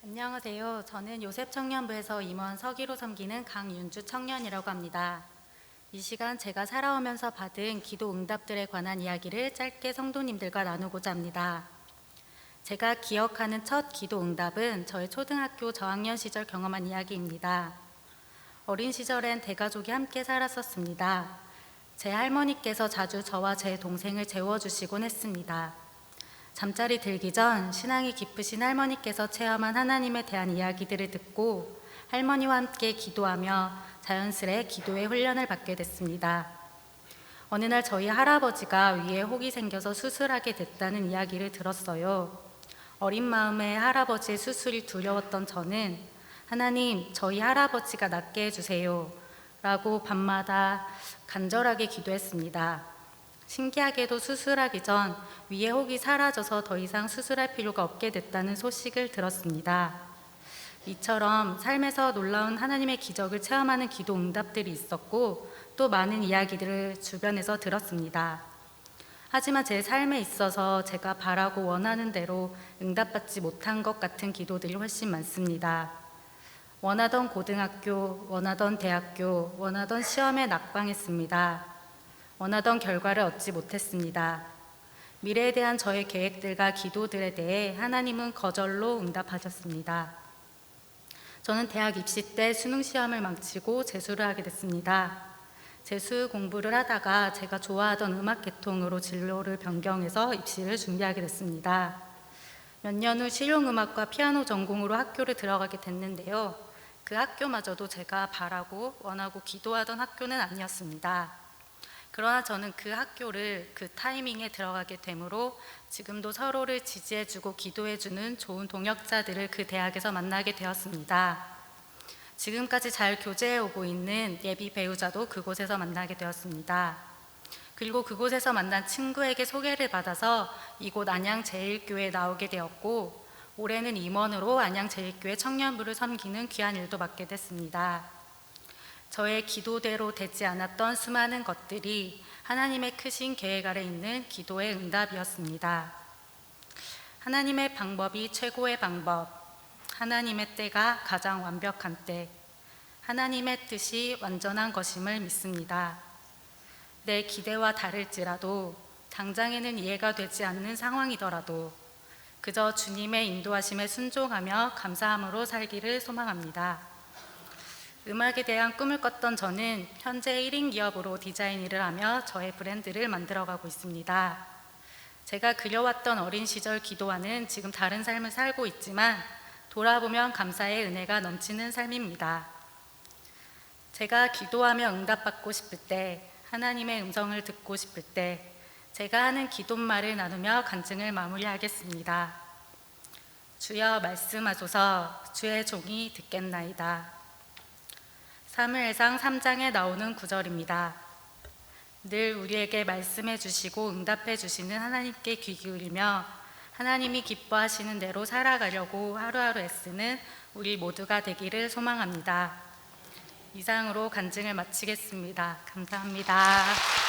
안녕하세요. 저는 요셉청년부에서 임원 서기로 섬기는 강윤주 청년이라고 합니다. 이 시간 제가 살아오면서 받은 기도 응답들에 관한 이야기를 짧게 성도님들과 나누고자 합니다. 제가 기억하는 첫 기도 응답은 저의 초등학교 저학년 시절 경험한 이야기입니다. 어린 시절엔 대가족이 함께 살았었습니다. 제 할머니께서 자주 저와 제 동생을 재워주시곤 했습니다. 잠자리 들기 전 신앙이 깊으신 할머니께서 체험한 하나님에 대한 이야기들을 듣고 할머니와 함께 기도하며 자연스레 기도의 훈련을 받게 됐습니다. 어느 날 저희 할아버지가 위에 혹이 생겨서 수술하게 됐다는 이야기를 들었어요. 어린 마음에 할아버지의 수술이 두려웠던 저는 하나님, 저희 할아버지가 낫게 해주세요 라고 밤마다 간절하게 기도했습니다. 신기하게도 수술하기 전 위에 혹이 사라져서 더 이상 수술할 필요가 없게 됐다는 소식을 들었습니다. 이처럼 삶에서 놀라운 하나님의 기적을 체험하는 기도 응답들이 있었고 또 많은 이야기들을 주변에서 들었습니다. 하지만 제 삶에 있어서 제가 바라고 원하는 대로 응답받지 못한 것 같은 기도들이 훨씬 많습니다. 원하던 고등학교, 원하던 대학교, 원하던 시험에 낙방했습니다. 원하던 결과를 얻지 못했습니다. 미래에 대한 저의 계획들과 기도들에 대해 하나님은 거절로 응답하셨습니다. 저는 대학 입시 때 수능 시험을 망치고 재수를 하게 됐습니다. 재수 공부를 하다가 제가 좋아하던 음악 계통으로 진로를 변경해서 입시를 준비하게 됐습니다. 몇 년 후 실용음악과 피아노 전공으로 학교를 들어가게 됐는데요. 그 학교마저도 제가 바라고 원하고 기도하던 학교는 아니었습니다. 그러나 저는 그 학교를 그 타이밍에 들어가게 되므로 지금도 서로를 지지해주고 기도해주는 좋은 동역자들을 그 대학에서 만나게 되었습니다. 지금까지 잘 교제해오고 있는 예비 배우자도 그곳에서 만나게 되었습니다. 그리고 그곳에서 만난 친구에게 소개를 받아서 이곳 안양제일교회에 나오게 되었고 올해는 임원으로 안양제일교회 청년부를 섬기는 귀한 일도 맡게 됐습니다. 저의 기도대로 되지 않았던 수많은 것들이 하나님의 크신 계획 아래 있는 기도의 응답이었습니다. 하나님의 방법이 최고의 방법, 하나님의 때가 가장 완벽한 때, 하나님의 뜻이 완전한 것임을 믿습니다. 내 기대와 다를지라도 당장에는 이해가 되지 않는 상황이더라도 그저 주님의 인도하심에 순종하며 감사함으로 살기를 소망합니다. 음악에 대한 꿈을 꿨던 저는 현재 1인 기업으로 디자인 일을 하며 저의 브랜드를 만들어가고 있습니다. 제가 그려왔던 어린 시절 기도와는 지금 다른 삶을 살고 있지만 돌아보면 감사의 은혜가 넘치는 삶입니다. 제가 기도하며 응답받고 싶을 때, 하나님의 음성을 듣고 싶을 때 제가 하는 기도말을 나누며 간증을 마무리하겠습니다. 주여 말씀하소서, 주의 종이 듣겠나이다. 사무엘상 3장에 나오는 구절입니다. 늘 우리에게 말씀해 주시고 응답해 주시는 하나님께 귀 기울이며 하나님이 기뻐하시는 대로 살아가려고 하루하루 애쓰는 우리 모두가 되기를 소망합니다. 이상으로 간증을 마치겠습니다. 감사합니다.